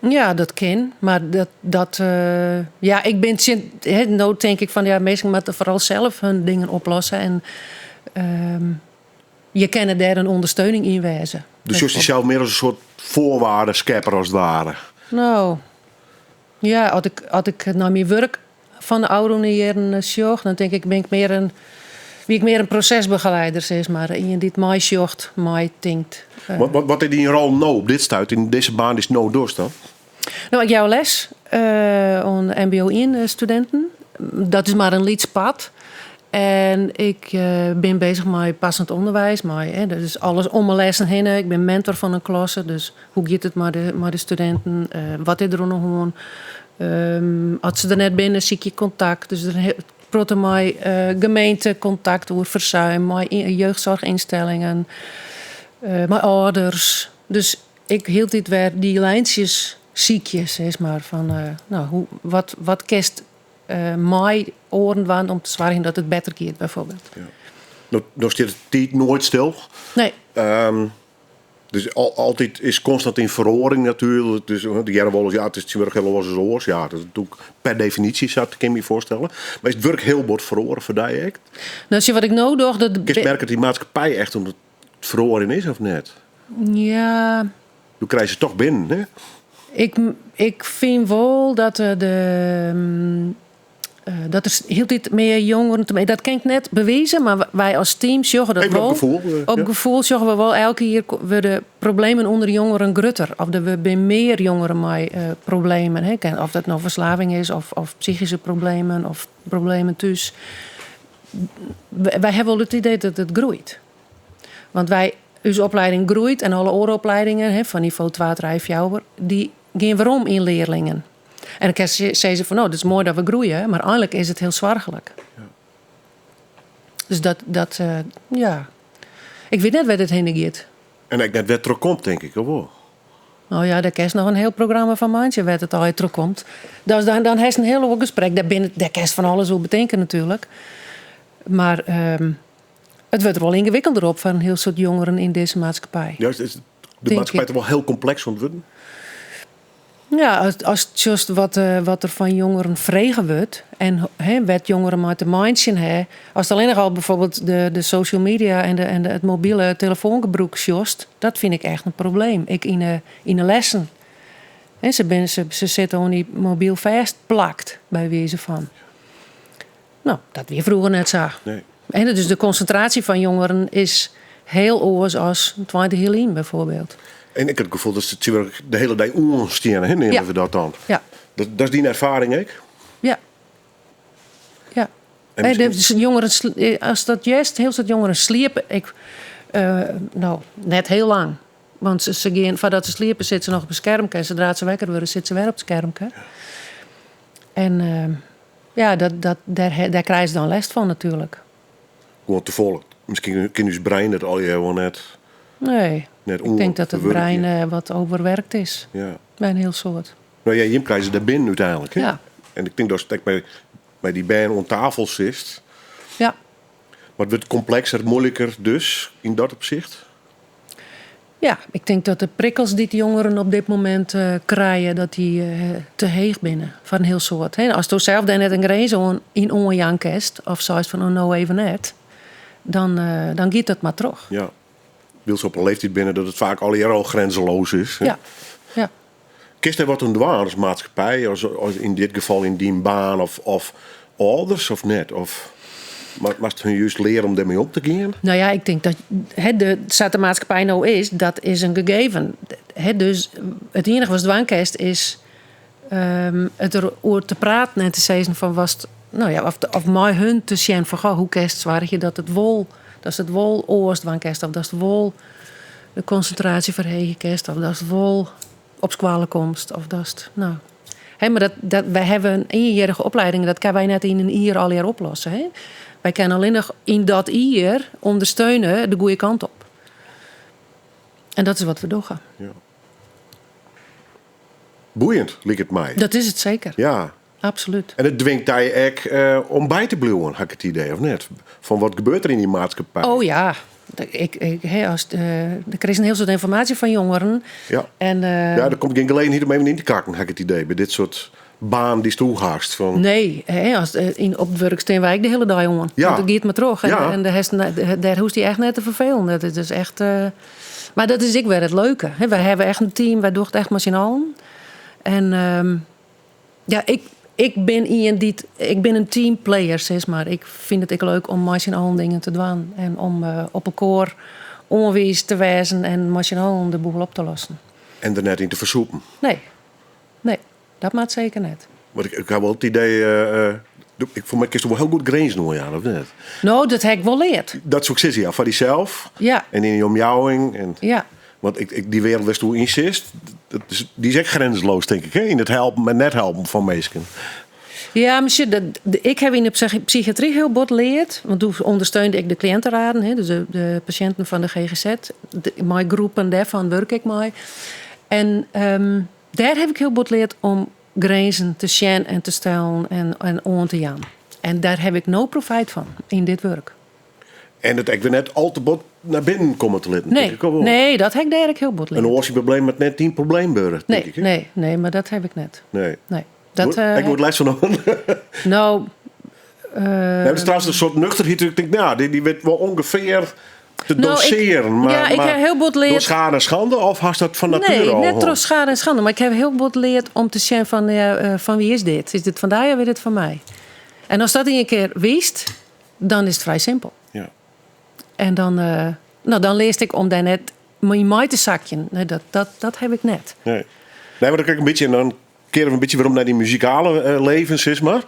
Ja, dat kan, maar ja, ik ben nood denk ik van ja, mensen moeten vooral zelf hun dingen oplossen en je kan er daar een ondersteuning in wijzen. Dus je zelf meer als een soort voorwaardenschepper als het ware. Nou, ja, als ik naar mijn werk van de ouderen jaren sjocht, dan denk ik ben ik meer een procesbegeleider, zeg maar. In dit mij sjocht, mij denkt. Wat is die rol nou op dit stuit? In deze baan is nou dorst dan? Nou, ik jou les aan MBO-studenten. Dat is maar een liedspad. En ik ben bezig met passend onderwijs. Dus alles om mijn lessen heen. Ik ben mentor van een klasse. Dus hoe gaat het met de studenten? Wat is er nog gewoon? Als ze er net binnen, zie ik je contact. Dus er praten met gemeentecontact over verzuim, met jeugdzorginstellingen, met ouders. Dus ik hield dit weer die lijntjes ziekjes, zeg maar, van wat kerst mij oren waan om te zorgen dat het beter gaat, bijvoorbeeld. Ja. Nou staat het tijd nooit stil. Nee. Dus altijd is constant in verhoring natuurlijk. Dus de jaren wel eens, ja, het is weer heel als oors. Ja, dat is natuurlijk per definitie, zou ik me voorstellen. Maar is het werk heel bord verhoren voor die echt? Nou, zie wat ik nou doe, dat Kun je merken dat die maatschappij echt om het verhoren is of net? Ja. Hoe krijg je ze toch binnen, hè? Ik vind wel dat dat er heel dit meer jongeren... Dat kan ik net bewijzen, maar wij als team zorgen dat Even wel. op gevoel. Op gevoel zorgen we wel elke keer de problemen onder jongeren grutter. Of er we meer jongeren met problemen. Hè? Of dat nou verslaving is, of psychische problemen, of problemen thuis. Wij hebben wel het idee dat het groeit. Want onze opleiding groeit en alle ooropleidingen van niveau 2, 3, 4, die gaan waarom in leerlingen. En dan zeggen ze van, nou, het is mooi dat we groeien, maar eigenlijk is het heel zwaargelijk. Ja. Dus ja. Ik weet net waar dit heen gaat. En ik net weer terugkomt, denk ik, of wel? Nou ja, daar kerst nog een heel programma van maandje waar het al terugkomt. Dus dan heeft een heel gesprek. Daar kerst van alles wil betekenen natuurlijk. Maar het wordt er wel ingewikkelder op voor een heel soort jongeren in deze maatschappij. Juist, is de maatschappij toch wel heel complex ontwikkeld? Ja, als het just wat er van jongeren vregen wordt en wat jongeren met de mindset hebben. Als het alleen nog al bijvoorbeeld de social media en het mobiele telefoongebruik just, dat vind ik echt een probleem. Ik in de lessen. Ze zitten gewoon die mobiel vastplakt bij wijze van. Nou, dat weer vroeger net zo. Nee. En dus de concentratie van jongeren is heel anders als 20 jaar geleden bijvoorbeeld. En ik heb het gevoel dat ze de hele dag onstenen, hè, nemen we dat dan. Ja. Dat is die ervaring, hè? Ja. Ja. Dus jongeren, als dat juist heel veel jongeren sliepen, net heel lang. Want ze gaan, voordat ze sliepen, zitten ze nog op een schermke. En zodra ze wekker worden, zitten ze weer op het schermke. Ja. En daar krijgen ze dan les van natuurlijk. Gewoon te volgen. Misschien kan je brein het al gewoon net... Nee, ik denk dat het brein wat overwerkt is. Ja. Bij een heel soort. Nou ja, je krijgt ze daar binnen uiteindelijk. Hè? Ja. En ik denk dat het bij die band aan tafel zit. Ja. Maar het wordt complexer, moeilijker dus, in dat opzicht? Ja, ik denk dat de prikkels die de jongeren op dit moment krijgen, dat die te heeg binnen van een heel soort. He, als je zelf dan net een grens in onjan kerst, of zoals van nou even net, dan gaat het maar terug. Ja. Wil ze op een leeftijd binnen dat het vaak al grenzeloos is. Hè? Ja. Ja. Kist er wat een dwaan als maatschappij, als in dit geval in die baan of ouders of net? Of maar hun juist leren om daarmee op te gaan? Nou ja, ik denk dat de maatschappij nou is, dat is een gegeven. Dus het enige wat dwangkest is het erover te praten en te zeggen van of mij hun te zien van hoe kerst zwaar je dat het wol oorst dwangkest of dat het wol de concentratie verhegen kerst of dat het wol op squalenkomst of dat. Nou. Hè, maar wij hebben een eenjarige opleiding. Dat kunnen wij net in een jaar al leren oplossen. Hè? Wij kunnen alleen nog in dat jaar ondersteunen de goede kant op. En dat is wat we doen gaan. Ja. Boeiend, lijkt het mij. Dat is het zeker. Ja. Absoluut. En het dwingt je ook om bij te blijven, had ik het idee, of net? Van wat gebeurt er in die maatschappij? Oh ja. Er kreeg een heel soort informatie van jongeren. Ja. En, Ja, daar komt geen gelegenheid om even in te kakken, had ik het idee. Bij dit soort baan die stoelgaast. Van... Nee, op het werk staan wij de hele dag, jongen. Ja. Want dan gaat maar terug. Ja. En daar hoeft hij echt net te vervelen. Dat is dus echt... Maar dat is ik weer het leuke. Hè. Wij hebben echt een team, wij doen het echt met z'n allen. En ja, ik ben een teamplayer, zeg maar. Ik vind het ook leuk om met z'n allen dingen te doen. En om op elkaar onwijs te wijzen en met z'n allen de boel op te lossen. En er net in te versoepen. Nee, dat maakt zeker net. Want ik heb wel het idee... voor mij is het wel heel goed grenzen hoor, ja, of net? Nou, dat heb ik wel leerd. Dat succes, ja, van diezelf. Ja. En in je omjouwing. En... Ja. Want die wereld waar je insist, die is echt grenzeloos, denk ik. Hè? In het helpen en net helpen van mensen. Ja, monsieur, ik heb in de psychiatrie heel bot geleerd. Want toen ondersteunde ik de cliëntenraden, hè, dus de patiënten van de GGZ. Mijn groepen daarvan werk ik mee. En daar heb ik heel bot geleerd om grenzen te zien en te stellen en on te gaan. En daar heb ik no profijt van in dit werk. En dat ik weer net al te bot naar binnen komen te letten. Nee, dat heb ik daar heel bot geleerd. Een oorzaakprobleem met net 10 probleembeuren, denk ik. Hè? Nee, maar dat heb ik net. Nee. Dat, ik word les van Nou... dat is trouwens een soort nuchterheid. Ik denk, nou, die weet wel ongeveer te doseren. Maar ik heb heel bot door geleerd... schade en schande? Of had dat van nature Nee, al? net door schade en schande. Maar ik heb heel bot geleerd om te zien van wie is dit? Is dit van daar of is dit van mij? En als dat een keer wist, dan is het vrij simpel. Ja. En dan lees ik om daar net in mij te zakje. Nee, dat heb ik net. Nee, maar dan kijk ik een beetje... En dan keren we een beetje weer om naar die muzikale levens, zeg maar.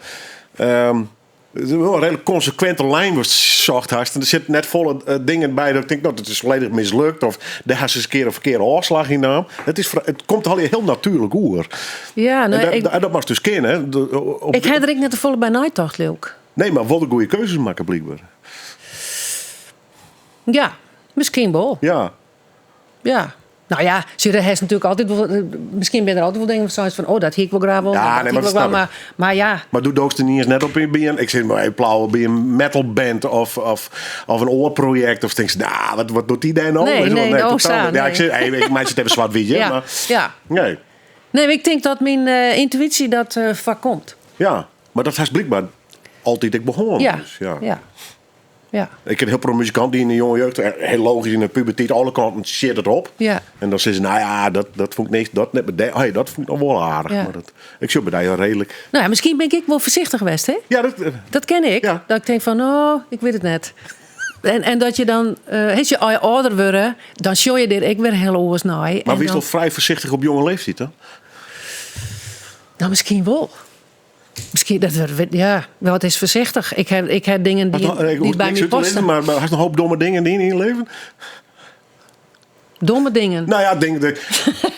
Het is wel een redelijk consequente lijn wat zacht hast. En er zitten net volle dingen bij dat ik denk, nou, dat is volledig mislukt. Of daar has ze eens een keer een verkeerde afslag in naam. Het komt al heel natuurlijk oer. Ja, nou, en dat mag dus kennen. Hè? Ik heb er net de volle bij nooit dacht, leuk. Nee, maar wat een goede keuzes maken, blijkbaar. Ja, misschien wel. Ja. Ja. Nou ja, er is natuurlijk altijd misschien ben er altijd wel dingen van oh, dat hik wel graag wel. Ja, nee, maar ja. Maar doe doos er niet eens net op in bij ik zeg maar plauwen bij een metalband of een oorproject of denk nou, wat doet die daar nou? Nee, totaal. Ja, ik zeg, ik maak het even zwart wit, ja, maar ja. Nee. Nee, ik denk dat mijn intuïtie dat vaak komt. Ja, maar dat is blijkbaar altijd ik begonnen. Ja. Dus, ja. Ja. Ik ken heel veel muzikanten die in de jonge jeugd heel logisch in de puberteit alle kanten shit erop. Ja. En dan zeggen ze, nou ja, dat vond ik niks, dat vond ik nog wel aardig. Ja. Maar ik zie bij jou redelijk. Nou ja, misschien ben ik wel voorzichtig geweest, hè? Ja, Dat ken ik. Ja. Dat ik denk van, oh, ik weet het net. En dat je dan, als je ouder wordt, dan show je dit ik weer heel oors naar. Maar wie is dan... toch vrij voorzichtig op jonge leeftijd, hè? Nou, misschien wel. Misschien, wel, het is voorzichtig. Ik heb dingen die bij me passen. Maar had je een hoop domme dingen in je leven? Domme dingen? Nou ja,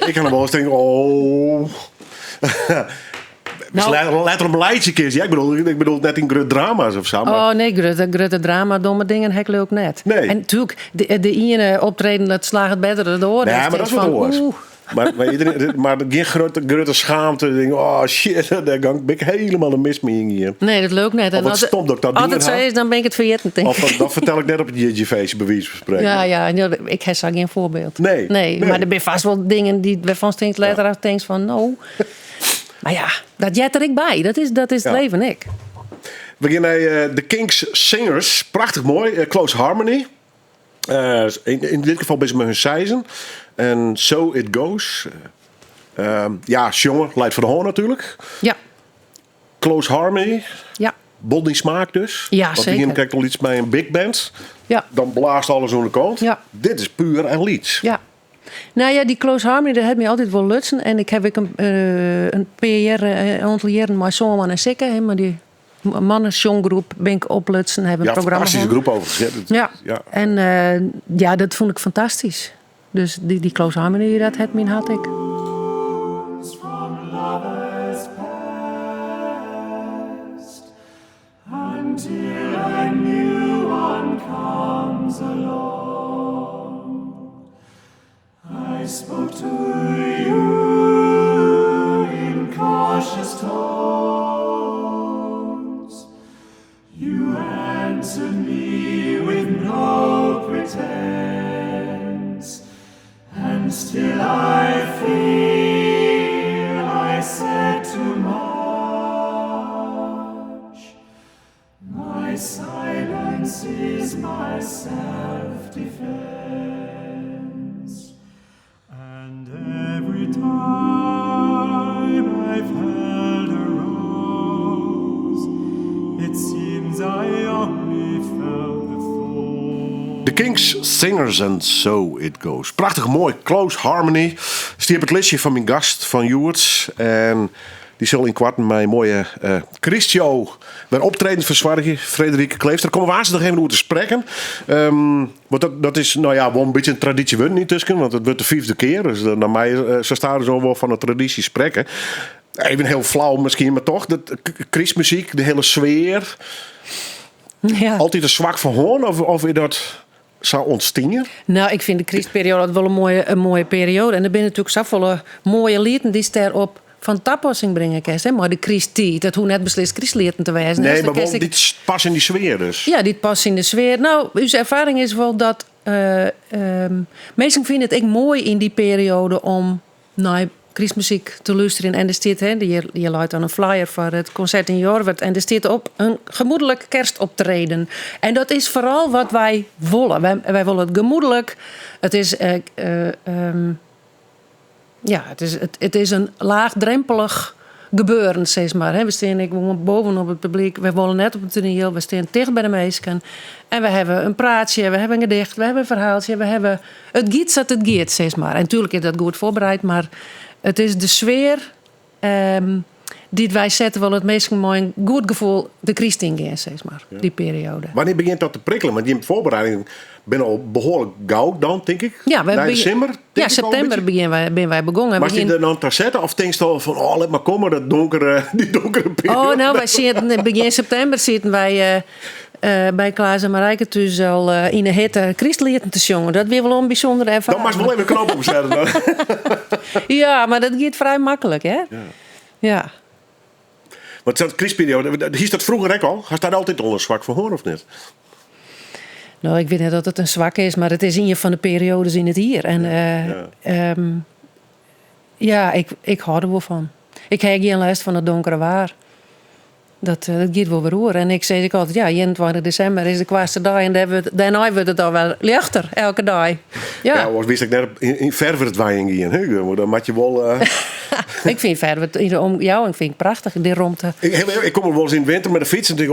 ik kan er wel eens denken, oh... Laat er een beleidje kiezen. Ja, ik bedoel net in grote drama's of zo. Maar... Oh nee, grote drama, domme dingen heb ik ook net. Nee. En natuurlijk, de ene optreden, dat slaagt het beter door. Nee, maar dat is wat hoors. Maar geen grote schaamte. Denk, oh shit, daar ben ik helemaal een mis mee hier. Nee, dat lukt net. Of wat stom dat ik dat altijd zo is, dan ben ik het vergeten. Of dat vertel ik net op het JG-feestje, bij wijze van spreken. Ja, ik heb zo geen voorbeeld. Nee. Maar er zijn vast wel dingen die waarvan steeds later af denkt van, nou... Maar ja, dat jet er ik bij. Dat is het leven, ik. We beginnen naar de Kings Singers. Prachtig mooi. Close Harmony. In dit geval bezig met hun seizen. En So It Goes. Jongen, Leidt voor de Hoorn natuurlijk. Ja. Close Harmony. Ja. Bonding smaak dus. Ja, want zeker. hier kijkt al iets bij een big band. Ja. Dan blaast alles aan de kant. Ja. Dit is puur en lieds. Ja. Nou ja, die Close Harmony, dat heeft me altijd wel lutsen. En ik heb een aantal jaren met zo'n en Sikke, maar die mannen-songgroep ben ik oplutsen. Hebben een programma fantastische groep overigens. Ja. En dat vond ik fantastisch. Dus die Close Harmony, dat had me had ik. Kings, Singers and So It Goes. Prachtig mooi, Close Harmony. Stier op het listje van mijn gast van Joerts. En die zal in kwart met mijn mooie Christio weer optreden verzorgen. Frederike Kleefs. Daar komen we aanstonds nog even over te spreken. Want dat is nou ja, wel een beetje een traditie wordt niet tussen. Want het wordt de 5e keer. Dus naar mij zo staan we zo wel van een traditie spreken. Even heel flauw misschien, maar toch. De Christmuziek, de hele sfeer. Ja. Altijd een zwak van hoorn of je dat zou ontstingen? Nou, ik vind de Christperiode wel een mooie periode. En er zijn natuurlijk zoveel mooie lieden die daarop van toepassing brengen kan. Maar de Christie, dat hoe net beslist Christlieden te wijzen. Nee, maar wel, dit past in die sfeer dus. Ja, dit past in de sfeer. Nou, uw ervaring is wel dat mensen vinden het echt mooi in die periode om naar Christmuziek te luisteren. En er staat, je luidt aan een flyer voor het concert in Jorwert. En er staat op een gemoedelijk kerstoptreden. En dat is vooral wat wij willen. Wij willen het gemoedelijk. Het is, het is een laagdrempelig gebeuren, zeg maar. We staan bovenop het publiek. We willen net op het toneel. We staan dicht bij de meisken. En we hebben een praatje, we hebben een gedicht, we hebben een verhaaltje. We hebben het giet dat het giet, zeg maar. En natuurlijk is dat goed voorbereid, maar het is de sfeer die wij zetten wel het meest mooi een goed gevoel de Christing in, zeg maar, die periode. Wanneer begint dat te prikkelen? Want die voorbereiding ben al behoorlijk gauw dan, denk ik. Ja, december? Ja, september ben wij begonnen. Was die er dan te zetten? Of denk je al van, oh, let maar komen, die donkere periode? Oh, nou, wij zitten begin september zitten wij bij Klaas en Marijke dus al in de hitte Christlieden te zongen. Dat weer wel een bijzondere ervaring. Dan mag je wel even een knop opzetten. Dan. Ja, maar dat gaat vrij makkelijk, hè? Ja. Want dat Christperiode, is dat vroeger ook al? Had daar altijd onder zwak voor hoor of niet? Nou, ik weet niet dat het een zwak is, maar het is een van de periodes in het hier. En ik hou er wel van. Ik heb geen lijst van het donkere waar. Dat gaat wel weer hoor. En ik zeg altijd, 21 december is de kwaadste dag. En daarna wordt het al wel lichter, elke dag. Ja, wist ik net in ververtwijing in. Dan moet je wel... Ik vind verder ik vind het prachtig, die romte. Ik kom er wel eens in de winter met de fiets en denk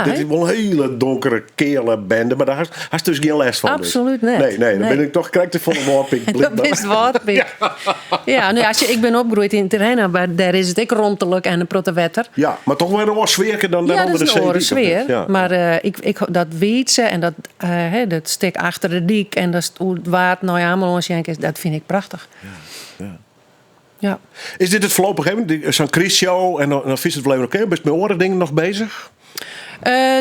dit is wel een hele donkere kele bende. Maar daar had je dus geen les van. Absoluut niet. Nee, dan ben ik toch krijg ik volle warping. Dat is warping. Ja, nou, ik ben opgegroeid in het terrein, maar daar is het ik rontelijk en een protewetter. Ja, maar toch wel een sfeer dan ja, onder de zee. Ja, dat is een sfeer. Ja. Maar dat weet ze en dat stek achter de dik en dat het waard nou ja, allemaal ons dat vind ik prachtig. Ja. Is dit het voorlopig hebben? Zo'n Christio en dan is het wel even oké. Best met oren dingen nog bezig?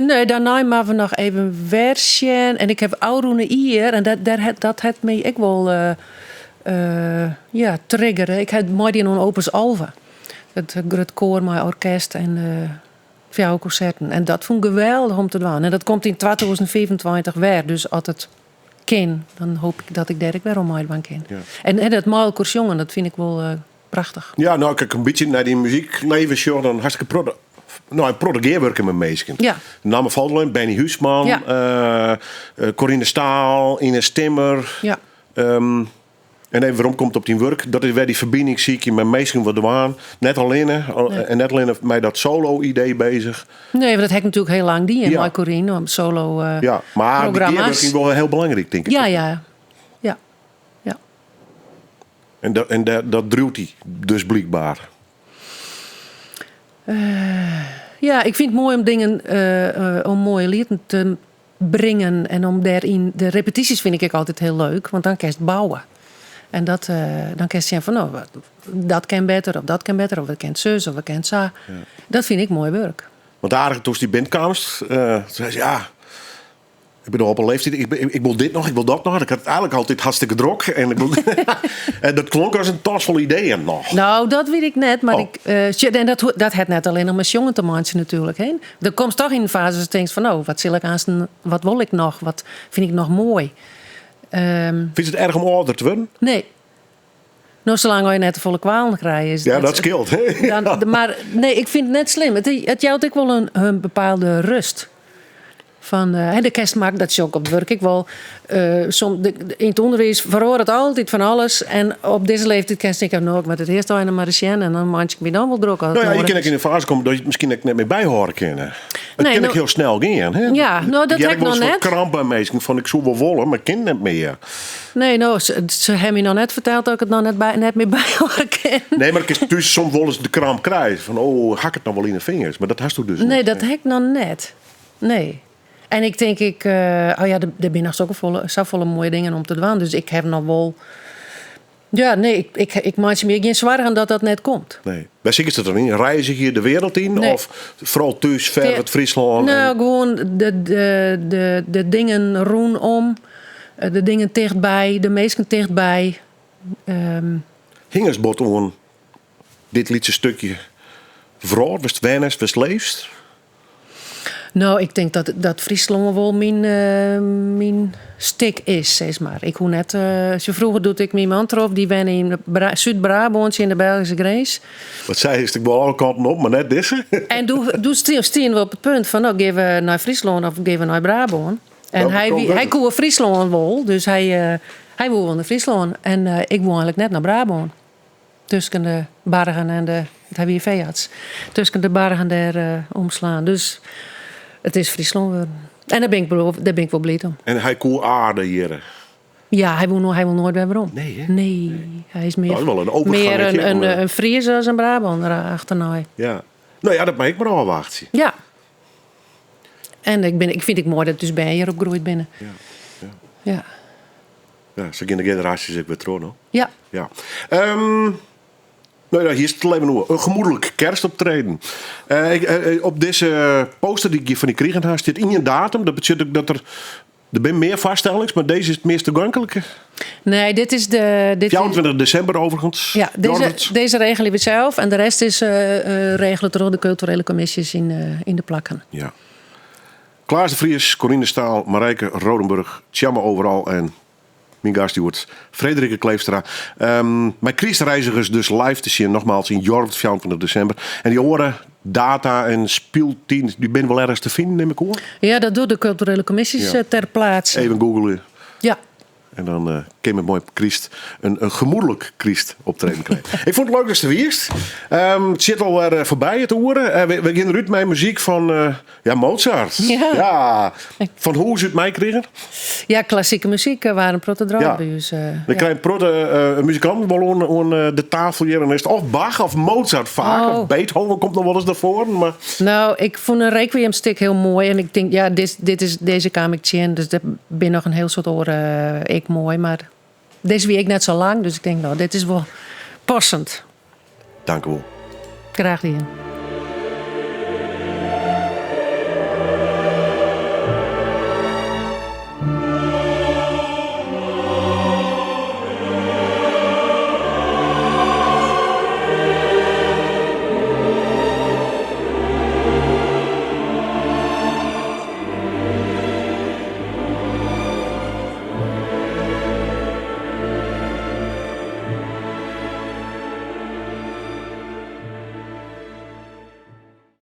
Nee, daarna maken we nog even versie. En ik heb Auroene hier en dat heeft me ik wel triggeren. Ik heb mooi die een Opus Alva. Het koor, mijn orkest en vier concerten. En dat vond ik geweldig om te doen. En dat komt in 2025 weer. Dus als het kan, dan hoop ik dat ik daar weer om kan. Ja. En dat Maalkoers jongen, dat vind ik wel prachtig. Ja, nou, kijk een beetje naar die muziek leven show, dan hartstikke protegeerwerken met meisken. Ja. De namen Valdelin, Benny Huisman, Corinne Staal, Ines Timmer. Ja. En even waarom komt op die werk? Dat is weer die verbinding zie ik in mijn meisken wat doen. Net alleen, en net alleen met dat solo-idee bezig. Nee, want dat heb ik natuurlijk heel lang die in Corinne, om solo ja, maar die keerwerking is wel heel belangrijk, denk ik. Ja. En dat druwt hij dus blijkbaar. Ja, ik vind het mooi om dingen, om mooie lieden te brengen. En om daarin, de repetities vind ik altijd heel leuk, want dan kan je het bouwen. En dan kan je zeggen van, dat kan beter, of dat kan beter, of dat kan zus, of dat kan zo. Ja. Dat vind ik mooi werk. Want aardig toen die bandkamers, zei ze, ik ben op een leeftijd, ik wil dit nog, ik wil dat nog. Ik had het eigenlijk altijd hartstikke druk. En, en dat klonk als een tasvol ideeën nog. Nou, dat weet ik net. Maar dat had net alleen nog met jongen te maken natuurlijk. Hè? Er komt toch in een fase dat je denkt van, wat wil ik nog? Wat vind ik nog mooi? Vind je het erg om ouder te worden? Nee. Nou, zolang je net de volle kwaal krijgt. Dat scheelt. Maar nee, ik vind het net slim. Het jouwt ook wel een bepaalde rust. Van, de kerst maakt dat je ook op het werk. Ik wel, in het onderwijs verhoor het altijd van alles. En op deze leeftijd kerst ik nog met het eerste en de maricien. En dan maak ik me dan wel druk. Nou ja, je kan ook in een fase komen dat je het misschien net mee bijhoren kennen. Het Nee, kan nou- ik heel snel gaan. Hè? Ja, nou, dat Ik heb ik nog net. Krampen meestal van ik zou wel wollen, maar ik ken net meer. Nee, nou, ze hebben me nog net verteld dat ik het nog net meer bij horen ken. Nee, maar ik is dus soms wel eens de kramp krijg. Van, oh, hak het nog wel in de vingers. Maar dat hast u dus Nee, niet. dat heb ik nog net. Nee. En ik denk, er zijn nog zoveel mooie dingen om te doen. Dus ik heb nog wel... Ja, nee, ik maak me geen zorgen dat dat net komt. Nee. Waar zit het dan in? Reizen hier de wereld in? Nee. Of vooral thuis, ver uit Friesland? Nou, gewoon de dingen rondom. De dingen dichtbij, de mensen dichtbij. Hingersbot on dit liedje stukje vrouw, wist wennis, wist leefst? Nou, ik denk dat Friesland wel mijn stik is, zeg maar. Ik hoe net, zo vroeger doet ik mijn man erop, die wonen in Zuid-Brabant in de Belgische grens. Wat zei is ik wel alle kanten op, maar net deze. En toen staan we op het punt van, nou, geven we naar Friesland of geven we naar Brabant. En Welke kant hij is het? koe Friesland wel, dus hij woont wel naar Friesland. En ik woon eigenlijk net naar Brabant. Tussen de Bergen en het hebben hier veearts. Tussen de Bergen daar omslaan. Dus het is Friesland geworden. En daar ben ik wel blij om. En hij koe aarde hier. Ja, hij wil nooit weer waarom. Nee, hè? Nee, hij is meer, Dat is wel een open meer gangetje, maar- een Fries als een Brabander achterna. Ja. Nou ja, dat mag ik maar al wachten. Ja. En ik vind het mooi dat dus bij hier opgegroeid binnen. Ja. Ja. Ja, ze in de generaties ik weer terug. No? Ja. Ja. Nou ja, hier is het alleen maar een gemoedelijk kerstoptreden. Op deze poster die ik van die kregen had, zit in je datum. Dat betekent ook dat er zijn meer vaststellings, maar deze is het meest toegankelijke. Nee, dit is de... 24 december overigens. Ja, deze regelen we zelf. En de rest is regelen door de culturele commissies in de plakken. Ja. Klaas de Vries, Corine Staal, Marijke Rodenburg, Tjamme Overal en mijn gast die wordt Frederike Kleefstra. Mijn Christreizigers dus live te zien, nogmaals in Jorp, 24 december. En die horen data en speeltien, die ben wel ergens te vinden, neem ik hoor. Ja, dat doet de culturele commissies Ja. ter plaatse. Even googlen. Ja. En dan kun je met mooi Christ, een gemoedelijk Christ optreden krijgen. Ik vond het leuk dat ze wist. Het zit alweer voorbij het oren. We beginnen uit met muziek van Mozart. Ja. Van hoe ze het mij kregen. Ja, klassieke muziek waren protodraad Ja. bij ons. Dan krijg je een muzikant wel aan de tafel hier. En dan is het of Bach of Mozart vaak. Oh. Of Beethoven komt nog wel eens daarvoor. Maar Nou, ik vond een requiemstuk heel mooi. En ik denk, ja, deze kwam ik zien. Dus dat ben nog een heel soort oren ik mooi. Maar deze wie ik net zo lang. Dus ik denk, nou, dit is wel passend. dank u wel. Graag gedaan.